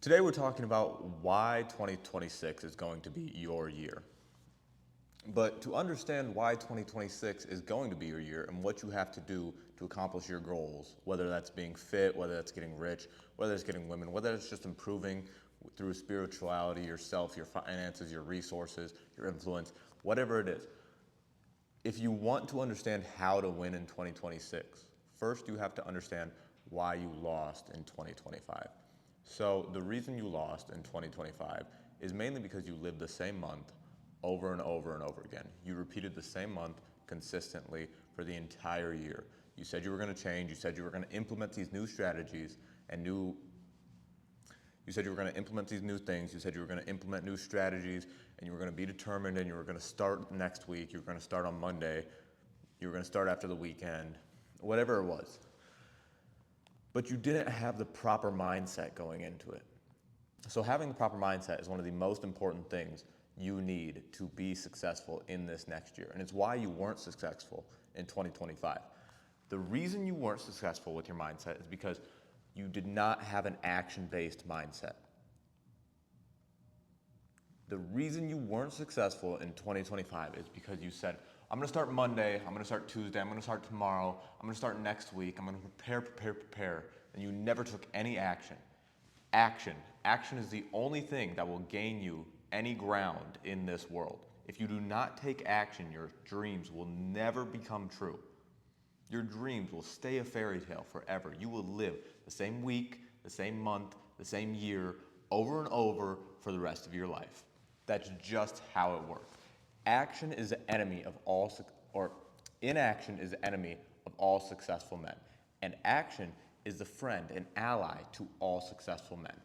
Today we're talking about why 2026 is going to be your year. But to understand why 2026 is going to be your year and what you have to do to accomplish your goals, whether that's being fit, whether that's getting rich, whether it's getting women, whether it's just improving through spirituality, yourself, your finances, your resources, your influence, whatever it is. If you want to understand how to win in 2026, first you have to understand why you lost in 2025. So the reason you lost in 2025 is mainly because you lived the same month over and over and over again. You repeated the same month consistently for the entire year. You said you were going to change. You said you were going to implement these new strategies and you said you were going to implement these new things. You said you were going to implement new strategies and you were going to be determined and you were going to start next week. You were going to start on Monday. You were going to start after the weekend, whatever it was. But you didn't have the proper mindset going into it. So having the proper mindset is one of the most important things you need to be successful in this next year. And it's why you weren't successful in 2025. The reason you weren't successful with your mindset is because you did not have an action-based mindset. The reason you weren't successful in 2025 is because you said, I'm going to start Monday, I'm going to start Tuesday, I'm going to start tomorrow, I'm going to start next week, I'm going to prepare, and you never took any action. Action is the only thing that will gain you any ground in this world. If you do not take action, your dreams will never become true. Your dreams will stay a fairy tale forever. You will live the same week, the same month, the same year, over and over for the rest of your life. That's just how it works. Action is the enemy of all, or inaction is the enemy of all successful men. And action is the friend and ally to all successful men.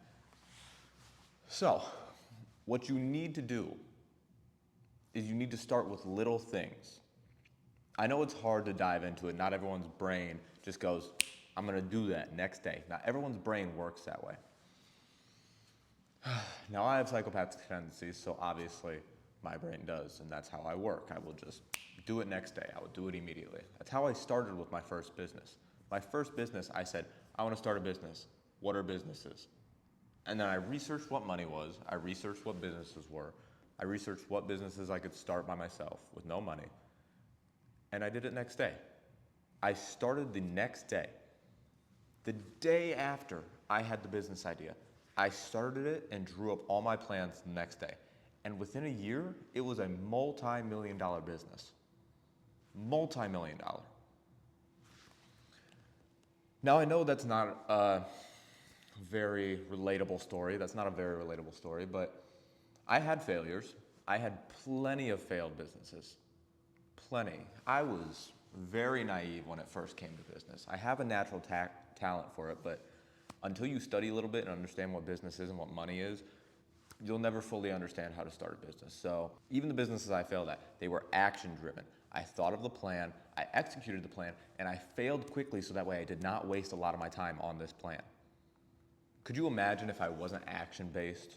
So, what you need to do is you need to start with little things. I know it's hard to dive into it. Not everyone's brain just goes, I'm going to do that next day. Not everyone's brain works that way. Now, I have psychopathic tendencies, so obviously my brain does, and that's how I work. I will just do it next day. I will do it immediately. That's how I started with my first business. My first business, I said, I want to start a business. What are businesses? And then I researched what money was. I researched what businesses were. I researched what businesses I could start by myself with no money. And I did it next day. I started the next day. The day after I had the business idea, I started it and drew up all my plans the next day. And within a year, it was a multi-million-dollar business. Multi-million-dollar. Now, I know that's not a very relatable story. That's not a very relatable story, but I had failures. I had plenty of failed businesses. Plenty. I was very naive when it first came to business. I have a natural talent for it, but until you study a little bit and understand what business is and what money is, you'll never fully understand how to start a business. So even the businesses I failed at, they were action driven. I thought of the plan, I executed the plan, and I failed quickly so that way I did not waste a lot of my time on this plan. Could you imagine if I wasn't action based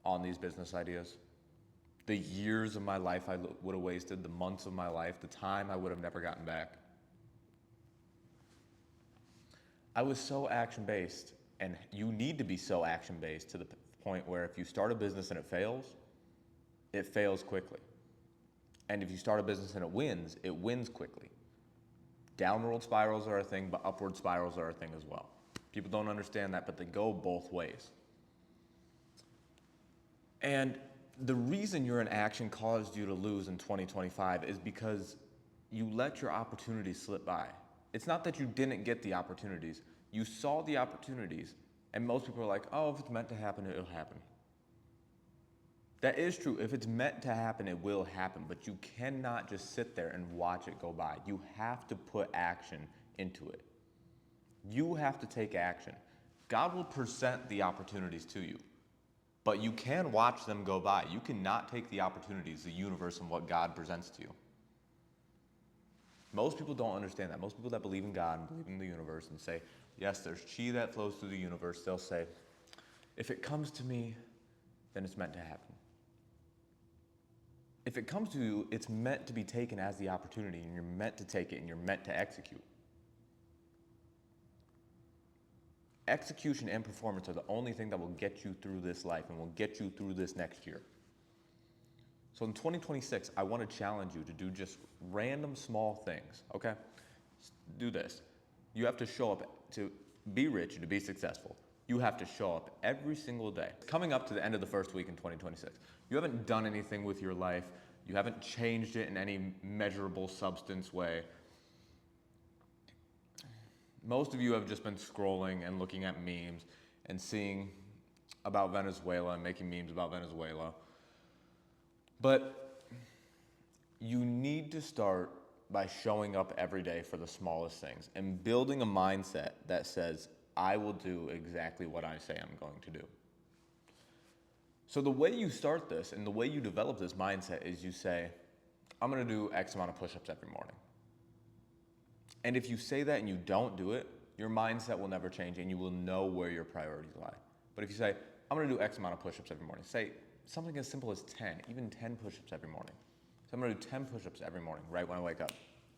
on these business ideas? The years of my life I would have wasted, the months of my life, the time I would have never gotten back. I was so action-based, and you need to be so action-based to the point where if you start a business and it fails quickly. And if you start a business and it wins quickly. Downward spirals are a thing, but upward spirals are a thing as well. People don't understand that, but they go both ways. And the reason your inaction caused you to lose in 2025 is because you let your opportunities slip by. It's not that you didn't get the opportunities. You saw the opportunities, and most people are like, oh, if it's meant to happen, it'll happen. That is true. If it's meant to happen, it will happen, but you cannot just sit there and watch it go by. You have to put action into it. You have to take action. God will present the opportunities to you, but you can watch them go by. You cannot take the opportunities, the universe, and what God presents to you. Most people don't understand that. Most people that believe in God and believe in the universe and say, yes, there's chi that flows through the universe, they'll say, if it comes to me, then it's meant to happen. If it comes to you, it's meant to be taken as the opportunity, and you're meant to take it, and you're meant to execute. Execution and performance are the only thing that will get you through this life and will get you through this next year. So in 2026, I want to challenge you to do just random small things, okay? Do this. You have to show up to be rich, to be successful. You have to show up every single day. Coming up to the end of the first week in 2026, you haven't done anything with your life. You haven't changed it in any measurable substance way. Most of you have just been scrolling and looking at memes and seeing about Venezuela and making memes about Venezuela. But you need to start by showing up every day for the smallest things and building a mindset that says, I will do exactly what I say I'm going to do. So the way you start this and the way you develop this mindset is you say, I'm going to do X amount of push-ups every morning. And if you say that and you don't do it, your mindset will never change and you will know where your priorities lie. But if you say, I'm going to do X amount of push-ups every morning, say something as simple as 10, even 10 push-ups every morning. So I'm going to do 10 push-ups every morning, right when I wake up.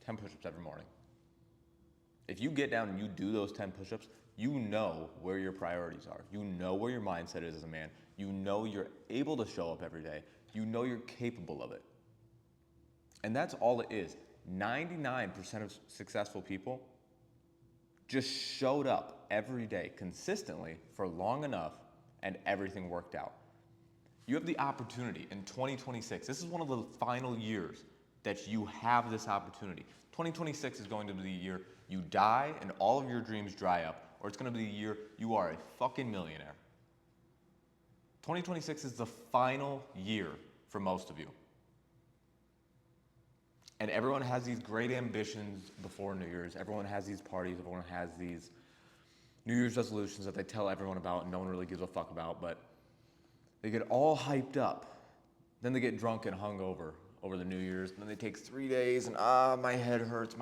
10 push-ups every morning. If you get down and you do those 10 push-ups, you know where your priorities are. You know where your mindset is as a man. You know you're able to show up every day. You know you're capable of it. And that's all it is. 99% of successful people just showed up every day consistently for long enough and everything worked out. You have the opportunity in 2026. This is one of the final years that you have this opportunity. 2026 is going to be the year you die and all of your dreams dry up, or it's going to be the year you are a fucking millionaire. 2026 is the final year for most of you. And everyone has these great ambitions before New Year's. Everyone has these parties. Everyone has these New Year's resolutions that they tell everyone about and no one really gives a fuck about, but they get all hyped up. Then they get drunk and hungover over the New Year's. And then they take 3 days and, my head hurts.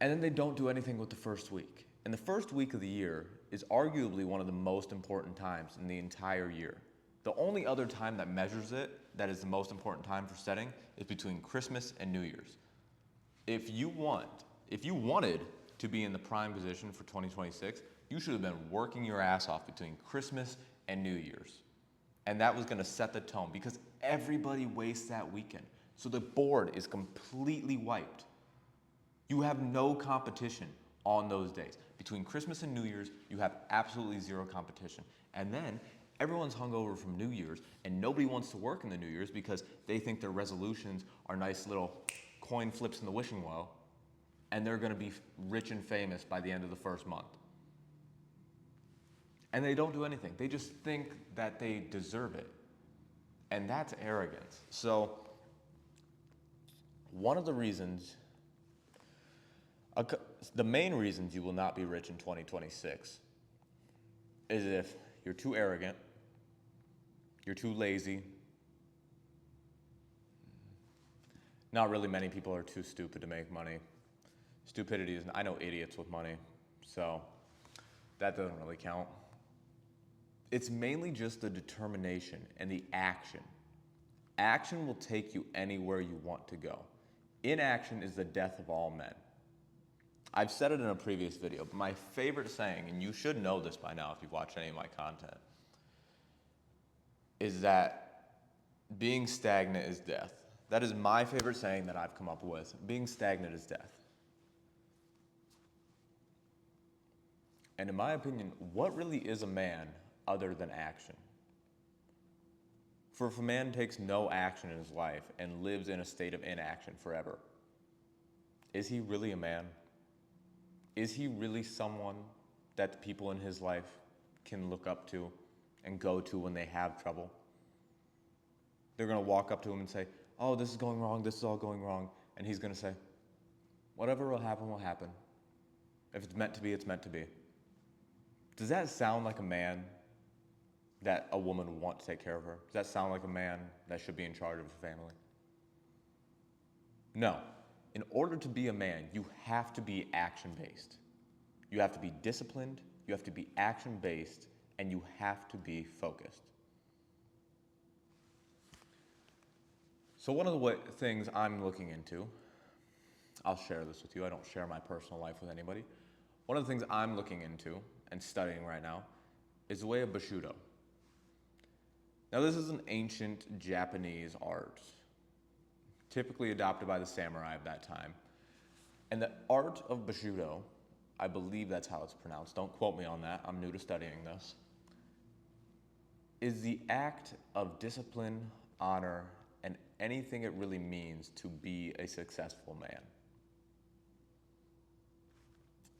And then they don't do anything with the first week. And the first week of the year is arguably one of the most important times in the entire year. The only other time that measures it, that is the most important time for setting, is between Christmas and New Year's. If you wanted to be in the prime position for 2026, you should have been working your ass off between Christmas and New Year's. And that was gonna set the tone because everybody wastes that weekend. So the board is completely wiped. You have no competition on those days. Between Christmas and New Year's, you have absolutely zero competition. And then everyone's hungover from New Year's and nobody wants to work in the New Year's because they think their resolutions are nice little coin flips in the wishing well and they're gonna be rich and famous by the end of the first month. And they don't do anything. They just think that they deserve it. And that's arrogance. So one of the reasons, the main reasons you will not be rich in 2026 is if you're too arrogant, you're too lazy. Not really many people are too stupid to make money. Stupidity is, I know idiots with money, so that doesn't really count. It's mainly just the determination and the action. Action will take you anywhere you want to go. Inaction is the death of all men. I've said it in a previous video, but my favorite saying, and you should know this by now if you've watched any of my content, is that being stagnant is death. That is my favorite saying that I've come up with. Being stagnant is death. And in my opinion, what really is a man other than action? For if a man takes no action in his life and lives in a state of inaction forever, is he really a man? Is he really someone that the people in his life can look up to and go to when they have trouble? They're going to walk up to him and say, oh, this is going wrong, this is all going wrong. And he's going to say, whatever will happen, will happen. If it's meant to be, it's meant to be. Does that sound like a man that a woman would want to take care of her? Does that sound like a man that should be in charge of a family? No. In order to be a man, you have to be action-based. You have to be disciplined, you have to be action-based, and you have to be focused. So one of the things I'm looking into, I'll share this with you, I don't share my personal life with anybody. One of the things I'm looking into and studying right now is the way of Bushido. Now, this is an ancient Japanese art, typically adopted by the samurai of that time. And the art of Bushido, I believe that's how it's pronounced, don't quote me on that, I'm new to studying this, is the act of discipline, honor, and anything it really means to be a successful man.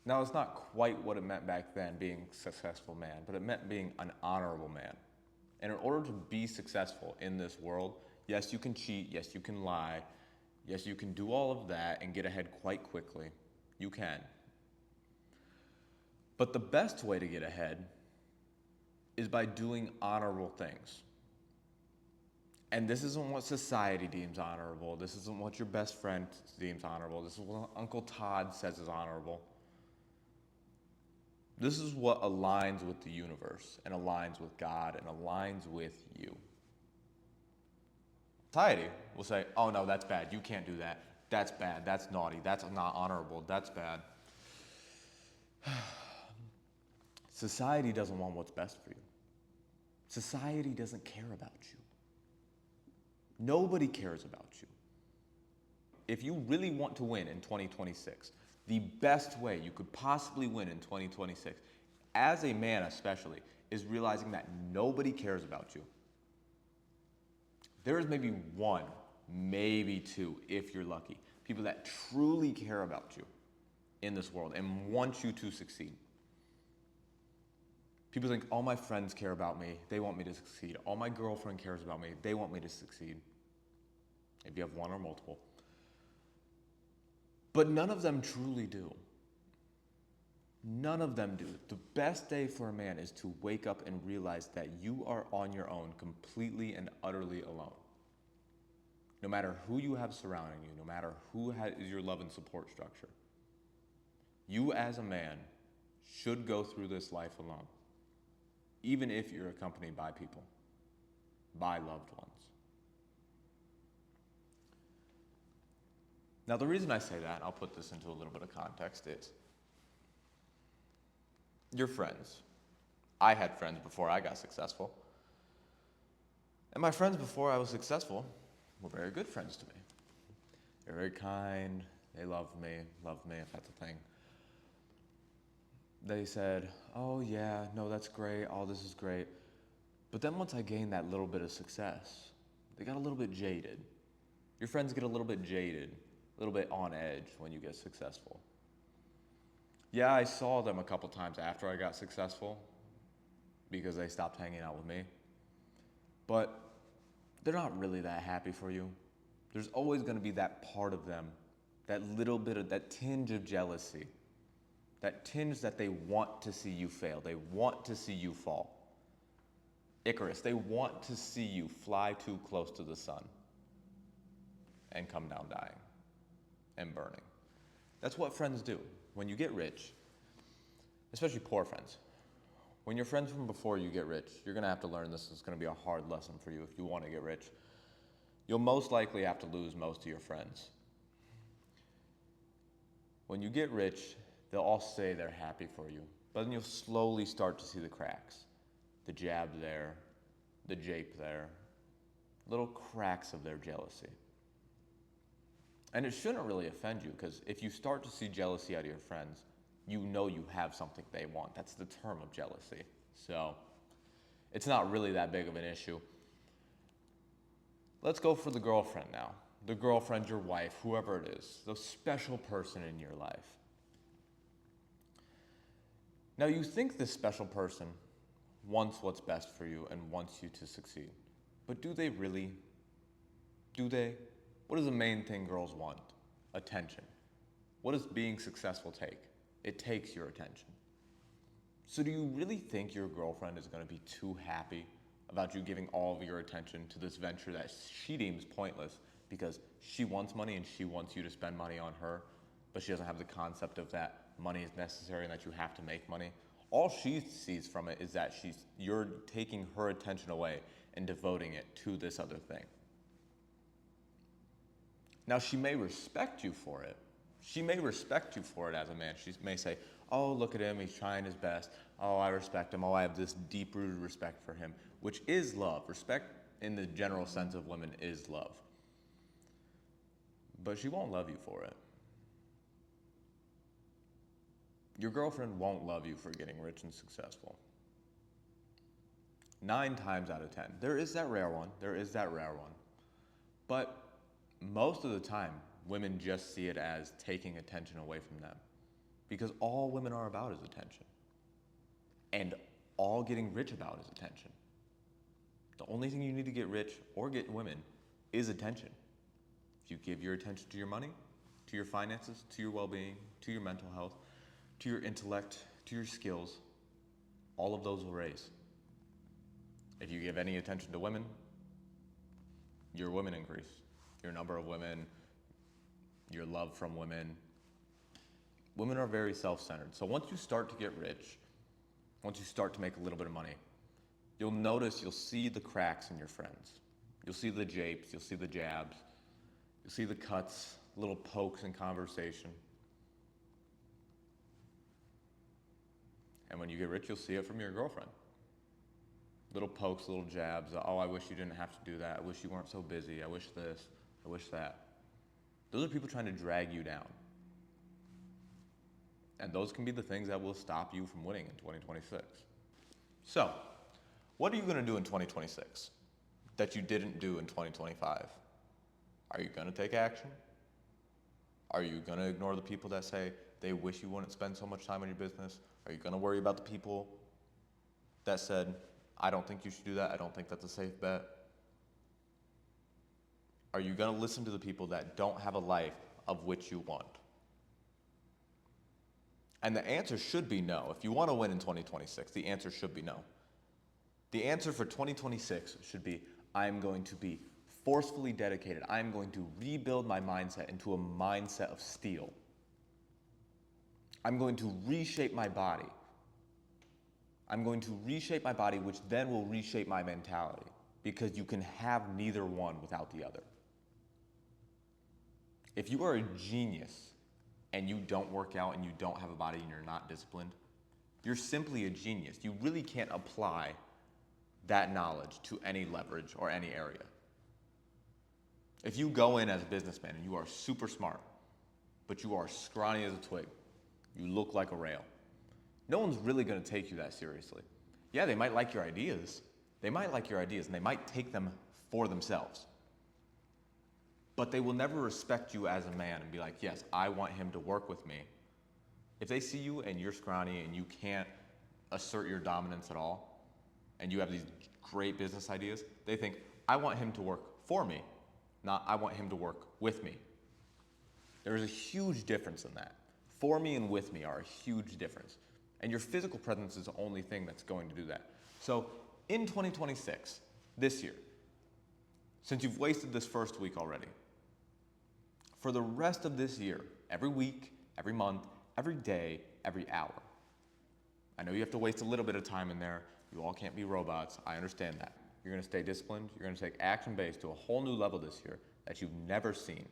Now, it's not quite what it meant back then, being a successful man, but it meant being an honorable man. And in order to be successful in this world, yes, you can cheat, yes, you can lie, yes, you can do all of that and get ahead quite quickly. You can. But the best way to get ahead is by doing honorable things. And this isn't what society deems honorable. This isn't what your best friend deems honorable. This is what Uncle Todd says is honorable. This is what aligns with the universe and aligns with God and aligns with you. Society will say, oh no, that's bad. You can't do that. That's bad. That's naughty. That's not honorable. That's bad. Society doesn't want what's best for you. Society doesn't care about you. Nobody cares about you. If you really want to win in 2026, the best way you could possibly win in 2026, as a man especially, is realizing that nobody cares about you. There is maybe one, maybe two, if you're lucky, people that truly care about you in this world and want you to succeed. People think, all my friends care about me, they want me to succeed. All my girlfriend cares about me, they want me to succeed. Maybe you have one or multiple. But none of them truly do. None of them do. The best day for a man is to wake up and realize that you are on your own, completely and utterly alone. No matter who you have surrounding you, no matter who is your love and support structure, you as a man should go through this life alone, even if you're accompanied by people, by loved ones. Now, the reason I say that, I'll put this into a little bit of context, is your friends. I had friends before I got successful. And my friends before I was successful were very good friends to me. They're very kind, they loved me if that's a thing. They said, oh yeah, no, that's great, all this is great. But then once I gained that little bit of success, they got a little bit jaded. Your friends get a little bit jaded, a little bit on edge when you get successful. Yeah, I saw them a couple times after I got successful because they stopped hanging out with me. But they're not really that happy for you. There's always going to be that part of them, that little bit of that tinge of jealousy, that tinge that they want to see you fail. They want to see you fall. Icarus, they want to see you fly too close to the sun and come down dying and burning. That's what friends do. When you get rich, especially poor friends, when your friends from before you get rich, you're going to have to learn this. It's going to be a hard lesson for you if you want to get rich. You'll most likely have to lose most of your friends. When you get rich, they'll all say they're happy for you, but then you'll slowly start to see the cracks, the jab there, the jape there, little cracks of their jealousy. And it shouldn't really offend you, because if you start to see jealousy out of your friends, you know you have something they want. That's the term of jealousy. So it's not really that big of an issue. Let's go for the girlfriend now. The girlfriend, your wife, whoever it is, the special person in your life. Now, you think this special person wants what's best for you and wants you to succeed. But do they really? Do they? What is the main thing girls want? Attention. What does being successful take? It takes your attention. So do you really think your girlfriend is going to be too happy about you giving all of your attention to this venture that she deems pointless because she wants money and she wants you to spend money on her, but she doesn't have the concept of that money is necessary and that you have to make money? All she sees from it is that you're taking her attention away and devoting it to this other thing. Now, she may respect you for it. She may respect you for it as a man. She may say, oh, look at him, he's trying his best. Oh, I respect him. Oh, I have this deep-rooted respect for him, which is love. Respect in the general sense of women is love. But she won't love you for it. Your girlfriend won't love you for getting rich and successful. 9 times out of 10. There is that rare one. But most of the time, women just see it as taking attention away from them. Because all women are about is attention. And all getting rich about is attention. The only thing you need to get rich or get women is attention. If you give your attention to your money, to your finances, to your well-being, to your mental health, to your intellect, to your skills, all of those will raise. If you give any attention to women, your women increase. Your number of women, your love from women. Women are very self-centered. So once you start to get rich, once you start to make a little bit of money, you'll see the cracks in your friends. You'll see the japes, you'll see the jabs, you'll see the cuts, little pokes in conversation. And when you get rich, you'll see it from your girlfriend. Little pokes, little jabs. Oh, I wish you didn't have to do that. I wish you weren't so busy. I wish this. I wish that. Those are people trying to drag you down. And those can be the things that will stop you from winning in 2026. So, what are you going to do in 2026 that you didn't do in 2025? Are you going to take action? Are you going to ignore the people that say they wish you wouldn't spend so much time on your business? Are you going to worry about the people that said, I don't think you should do that. I don't think that's a safe bet. Are you going to listen to the people that don't have a life of which you want? And the answer should be no. If you want to win in 2026, the answer should be no. The answer for 2026 should be, I'm going to be forcefully dedicated. I'm going to rebuild my mindset into a mindset of steel. I'm going to reshape my body. I'm going to reshape my body, which then will reshape my mentality, because you can have neither one without the other. If you are a genius and you don't work out and you don't have a body and you're not disciplined, you're simply a genius. You really can't apply that knowledge to any leverage or any area. If you go in as a businessman and you are super smart, but you are scrawny as a twig, you look like a rail, no one's really going to take you that seriously. Yeah, they might like your ideas. They might like your ideas and they might take them for themselves. But they will never respect you as a man and be like, yes, I want him to work with me. If they see you and you're scrawny and you can't assert your dominance at all, and you have these great business ideas, they think, I want him to work for me, not I want him to work with me. There's a huge difference in that. For me and with me are a huge difference. And your physical presence is the only thing that's going to do that. So in 2026, this year, since you've wasted this first week already, for the rest of this year, every week, every month, every day, every hour, I know you have to waste a little bit of time in there. You all can't be robots. I understand that. You're going to stay disciplined. You're going to take action-based to a whole new level this year that you've never seen.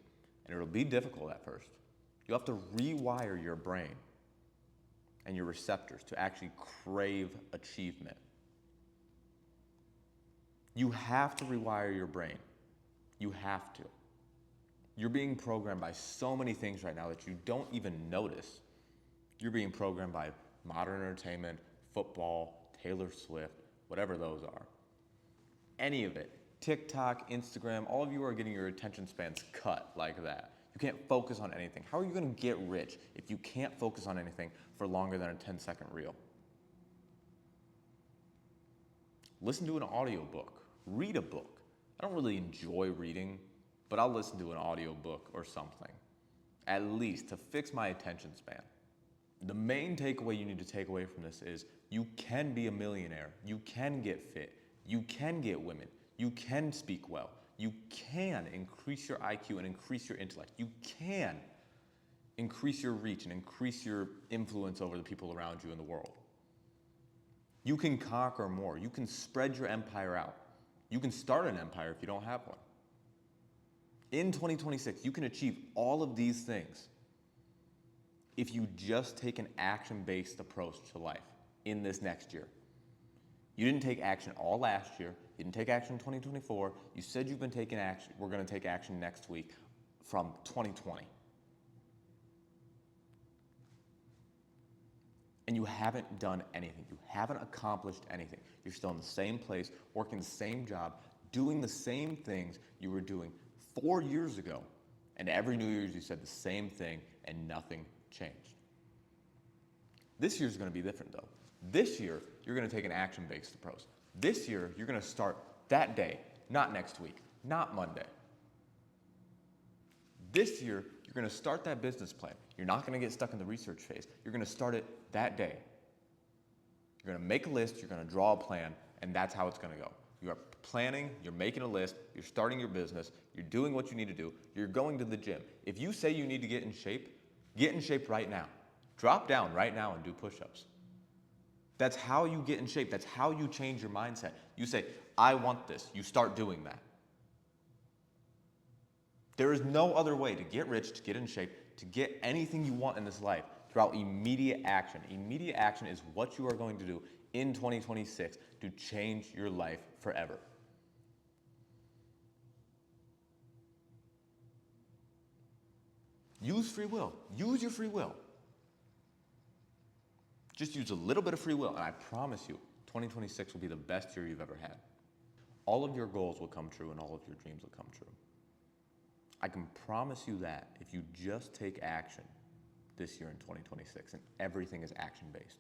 And it'll be difficult at first. You'll have to rewire your brain and your receptors to actually crave achievement. You have to rewire your brain. You have to. You're being programmed by so many things right now that you don't even notice. You're being programmed by modern entertainment, football, Taylor Swift, whatever those are. Any of it. TikTok, Instagram, all of you are getting your attention spans cut like that. You can't focus on anything. How are you going to get rich if you can't focus on anything for longer than a 10-second reel? Listen to an audiobook. Read a book. I don't really enjoy reading, but I'll listen to an audiobook or something, at least to fix my attention span. The main takeaway you need to take away from this is you can be a millionaire. You can get fit. You can get women. You can speak well. You can increase your IQ and increase your intellect. You can increase your reach and increase your influence over the people around you in the world. You can conquer more. You can spread your empire out. You can start an empire if you don't have one. In 2026, you can achieve all of these things if you just take an action-based approach to life in this next year. You didn't take action all last year. You didn't take action in 2024. You said you've been taking action. We're going to take action next week from 2020. And you haven't done anything. You haven't accomplished anything. You're still in the same place, working the same job, doing the same things you were doing 4 years ago. And every New Year's you said the same thing and nothing changed. This year's going to be different though. This year, you're going to take an action-based approach. This year, you're going to start that day, not next week, not Monday. This year, you're going to start that business plan. You're not going to get stuck in the research phase. You're going to start it that day. You're going to make a list, you're going to draw a plan, and that's how it's going to go. You are planning, you're making a list, you're starting your business, you're doing what you need to do, you're going to the gym. If you say you need to get in shape right now. Drop down right now and do push-ups. That's how you get in shape. That's how you change your mindset. You say, I want this. You start doing that. There is no other way to get rich, to get in shape, to get anything you want in this life throughout immediate action. Immediate action is what you are going to do in 2026 to change your life forever. Use free will. Use your free will. Just use a little bit of free will, and I promise you, 2026 will be the best year you've ever had. All of your goals will come true, and all of your dreams will come true. I can promise you that if you just take action this year in 2026, and everything is action-based.